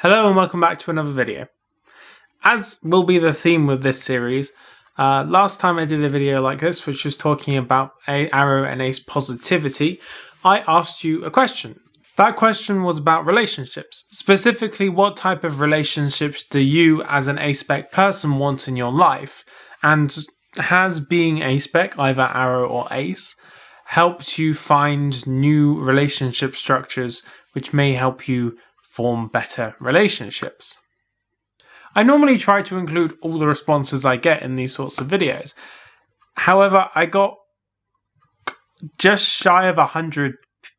Hello and welcome back to another video. As will be the theme with this series, last time I did a video like this, which was talking about arrow and ace positivity, I asked you a question. That question was about relationships. Specifically, what type of relationships do you as an aspec person want in your life? And has being aspec, either arrow or ace, helped you find new relationship structures which may help you form better relationships? I normally try to include all the responses I get in these sorts of videos. However, I got just shy of 100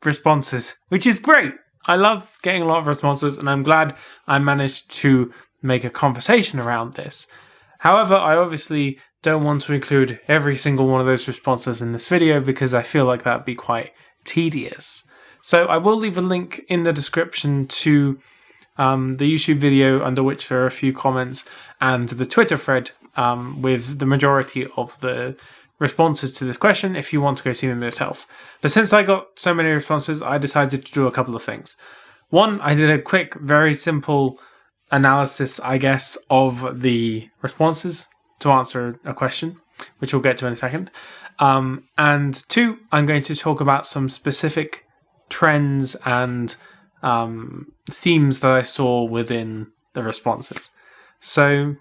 responses, which is great. I love getting a lot of responses, and I'm glad I managed to make a conversation around this. However, I obviously don't want to include every single one of those responses in this video because I feel like that would be quite tedious. So I will leave a link in the description to the YouTube video under which there are a few comments and the Twitter thread with the majority of the responses to this question if you want to go see them yourself. But since I got so many responses, I decided to do a couple of things. One, I did a quick, very simple analysis, I guess, of the responses to answer a question, which we'll get to in a second. And two, I'm going to talk about some specific trends and themes that I saw within the responses. So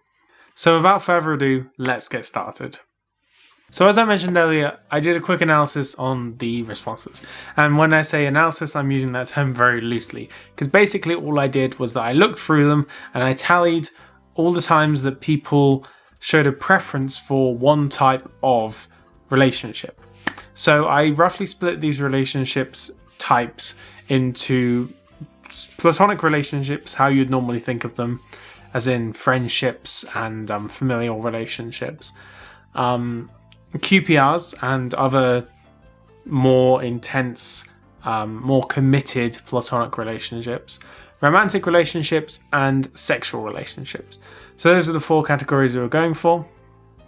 without further ado, let's get started. So as I mentioned earlier, I did a quick analysis on the responses. And when I say analysis, I'm using that term very loosely, because basically all I did was that I looked through them and I tallied all the times that people showed a preference for one type of relationship. So I roughly split these relationships types into platonic relationships, how you'd normally think of them, as in friendships and familial relationships, QPRs and other more intense, more committed platonic relationships, romantic relationships, and sexual relationships. So those are the four categories we were going for.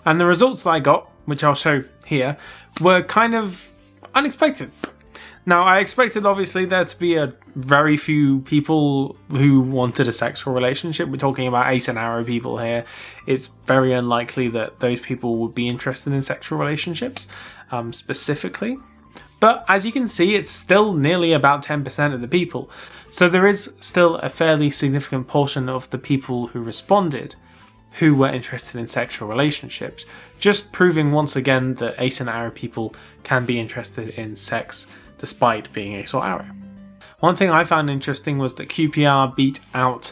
And the results that I got, which I'll show here, were kind of unexpected. Now, I expected, obviously, there to be a very few people who wanted a sexual relationship. We're talking about ace and arrow people here. It's very unlikely that those people would be interested in sexual relationships, specifically. But as you can see, it's still nearly about 10% of the people. So there is still a fairly significant portion of the people who responded who were interested in sexual relationships, just proving once again that ace and arrow people can be interested in sex despite being ace or arrow. One thing I found interesting was that QPR beat out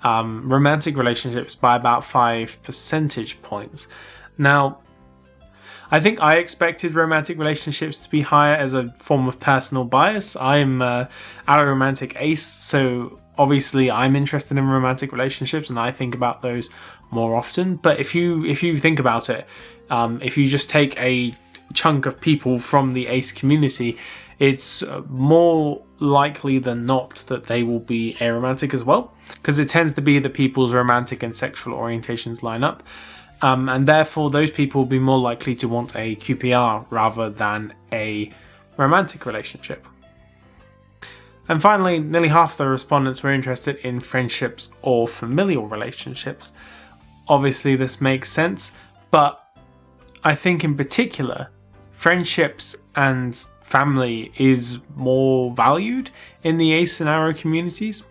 romantic relationships by about 5 percentage points. Now, I think I expected romantic relationships to be higher as a form of personal bias. I'm alloromantic ace, so obviously I'm interested in romantic relationships and I think about those more often. But if you think about it, if you just take a chunk of people from the ace community, it's more likely than not that they will be aromantic as well, because it tends to be that people's romantic and sexual orientations line up, and therefore those people will be more likely to want a QPR rather than a romantic relationship. And finally, nearly half the respondents were interested in friendships or familial relationships. Obviously this makes sense, but I think in particular, friendships and family is more valued in the ace and arrow communities.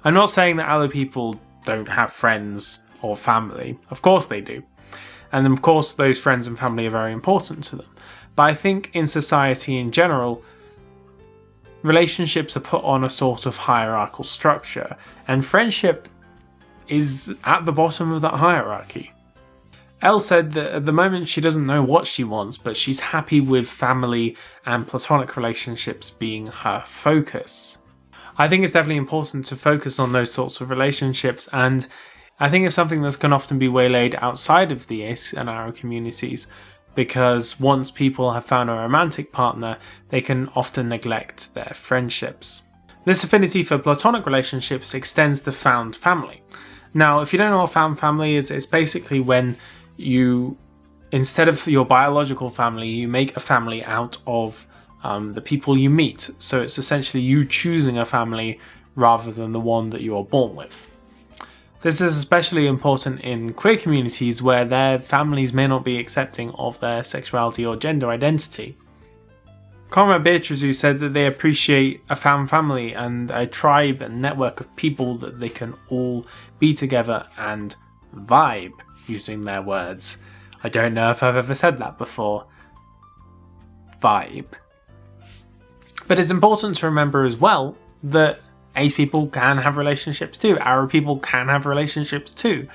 I'm not saying that other people don't have friends or family. Of course they do. And of course those friends and family are very important to them. But I think in society in general, relationships are put on a sort of hierarchical structure, and friendship is at the bottom of that hierarchy. Elle said that at the moment she doesn't know what she wants, but she's happy with family and platonic relationships being her focus. I think it's definitely important to focus on those sorts of relationships, and I think it's something that can often be waylaid outside of the ace and arrow communities, because once people have found a romantic partner, they can often neglect their friendships. This affinity for platonic relationships extends to found family. Now, if you don't know what found family is, it's basically when you, instead of your biological family, you make a family out of the people you meet. So it's essentially you choosing a family rather than the one that you are born with. This is especially important in queer communities where their families may not be accepting of their sexuality or gender identity. Comrade Beatrizu said that they appreciate a found family and a tribe and network of people that they can all be together and vibe, using their words. I don't know if I've ever said that before. Vibe. But it's important to remember as well that ace people can have relationships too. Arrow people can have relationships too.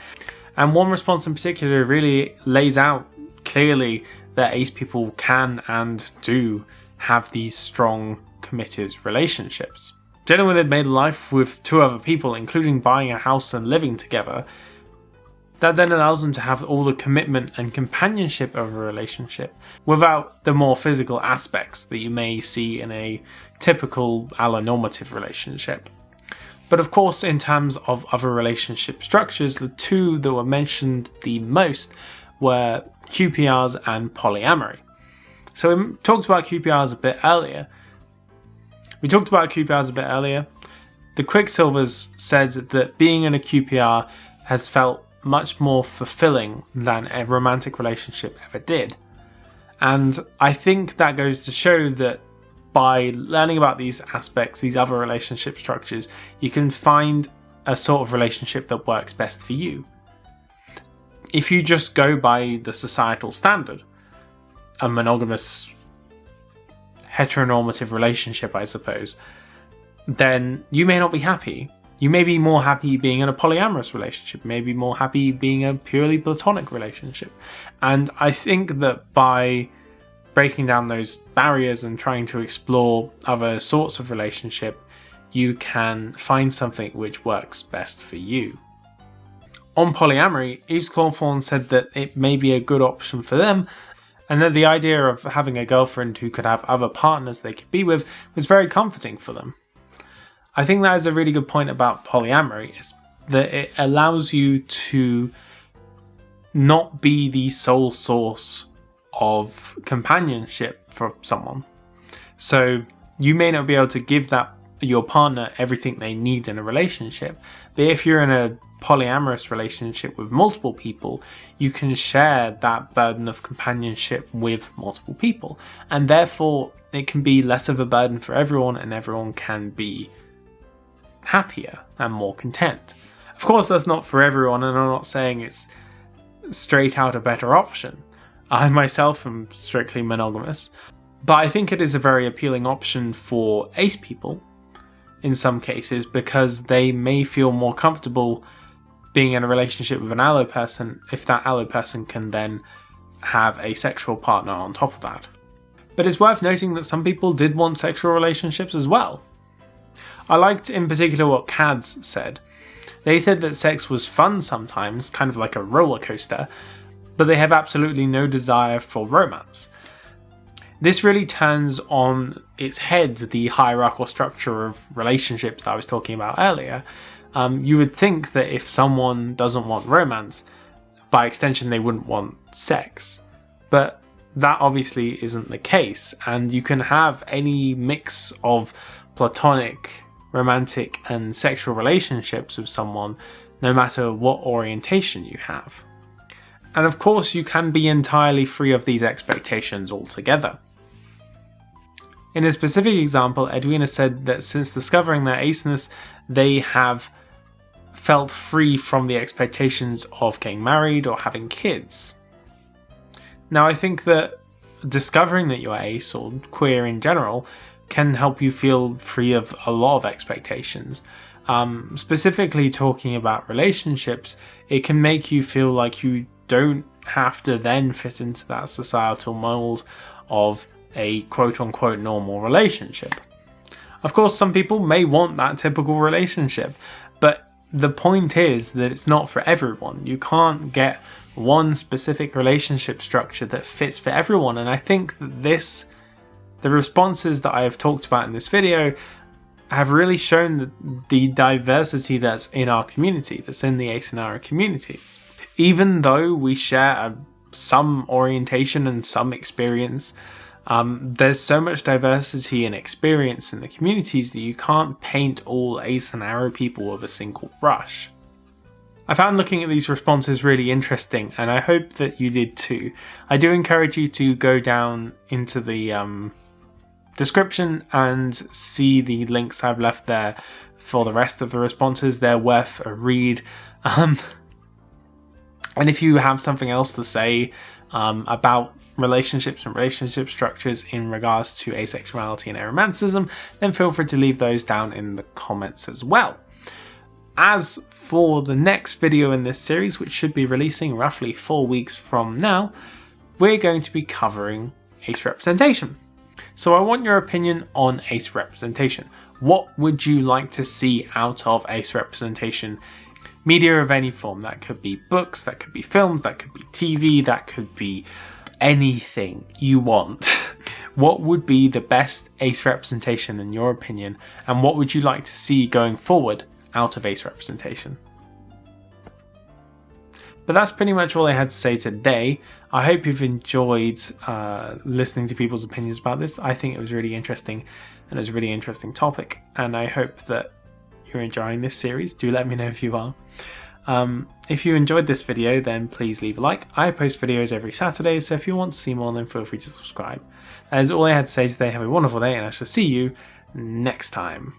And one response in particular really lays out clearly that ace people can and do have these strong, committed relationships. Gentlemen had made life with 2 other people, including buying a house and living together. That then allows them to have all the commitment and companionship of a relationship without the more physical aspects that you may see in a typical allonormative relationship. But of course, in terms of other relationship structures, the 2 that were mentioned the most were QPRs and polyamory. So we talked about QPRs a bit earlier. The Quicksilvers said that being in a QPR has felt much more fulfilling than a romantic relationship ever did. And I think that goes to show that by learning about these aspects, these other relationship structures, you can find a sort of relationship that works best for you. If you just go by the societal standard, a monogamous heteronormative relationship, I suppose, then you may not be happy. You may be more happy being in a polyamorous relationship, maybe more happy being a purely platonic relationship. And I think that by breaking down those barriers and trying to explore other sorts of relationship, you can find something which works best for you. On polyamory, Eve's Clawthorn said that it may be a good option for them, and that the idea of having a girlfriend who could have other partners they could be with was very comforting for them. I think that is a really good point about polyamory, is that it allows you to not be the sole source of companionship for someone. So you may not be able to give your partner everything they need in a relationship, but if you're in a polyamorous relationship with multiple people, you can share that burden of companionship with multiple people, and therefore it can be less of a burden for everyone, and everyone can be happier and more content. Of course, that's not for everyone, and I'm not saying it's straight out a better option. I myself am strictly monogamous, but I think it is a very appealing option for ace people in some cases, because they may feel more comfortable being in a relationship with an allo person if that allo person can then have a sexual partner on top of that. But it's worth noting that some people did want sexual relationships as well. I liked in particular what Cads said. They said that sex was fun sometimes, kind of like a roller coaster, but they have absolutely no desire for romance. This really turns on its head the hierarchical structure of relationships that I was talking about earlier. You would think that if someone doesn't want romance, by extension they wouldn't want sex. But that obviously isn't the case, and you can have any mix of platonic, romantic and sexual relationships with someone, no matter what orientation you have. And of course, you can be entirely free of these expectations altogether. In a specific example, Edwina said that since discovering their aceness, they have felt free from the expectations of getting married or having kids. Now, I think that discovering that you're ace, or queer in general, can help you feel free of a lot of expectations. Specifically talking about relationships, it can make you feel like you don't have to then fit into that societal mold of a quote-unquote normal relationship. Of course, some people may want that typical relationship, but the point is that it's not for everyone. You can't get one specific relationship structure that fits for everyone, and I think that the responses that I have talked about in this video have really shown the diversity that's in our community, that's in the ace and arrow communities. Even though we share some orientation and some experience, There's so much diversity and experience in the communities that you can't paint all ace and arrow people with a single brush. I found looking at these responses really interesting, and I hope that you did too. I do encourage you to go down into the description and see the links I've left there for the rest of the responses. They're worth a read. And if you have something else to say about relationships and relationship structures in regards to asexuality and aromanticism, then feel free to leave those down in the comments as well. As for the next video in this series, which should be releasing roughly 4 weeks from now, we're going to be covering ace representation. So I want your opinion on ace representation. What would you like to see out of ace representation? Media of any form. That could be books, that could be films, that could be TV, that could be anything you want. What would be the best ace representation in your opinion, and what would you like to see going forward out of ace representation? But that's pretty much all I had to say today. I hope you've enjoyed listening to people's opinions about this. I think it was really interesting, and it was a really interesting topic, and I hope that you're enjoying this series. Do let me know if you are. If you enjoyed this video, then please leave a like. I post videos every Saturday, so if you want to see more, then feel free to subscribe. That is all I had to say today. Have a wonderful day, and I shall see you next time.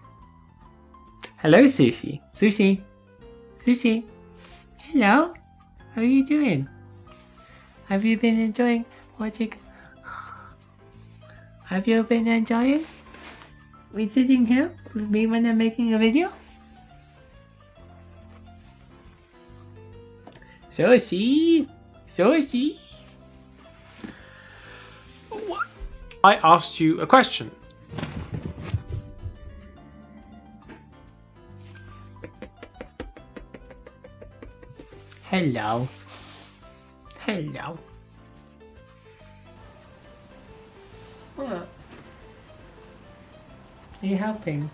Hello, Sushi. Sushi. Sushi. Hello. How are you doing? Have you been enjoying watching? Have you been enjoying me sitting here with me when I'm making a video? Sushi! Sushi! What? I asked you a question. Hello. Hello. What? Are you helping?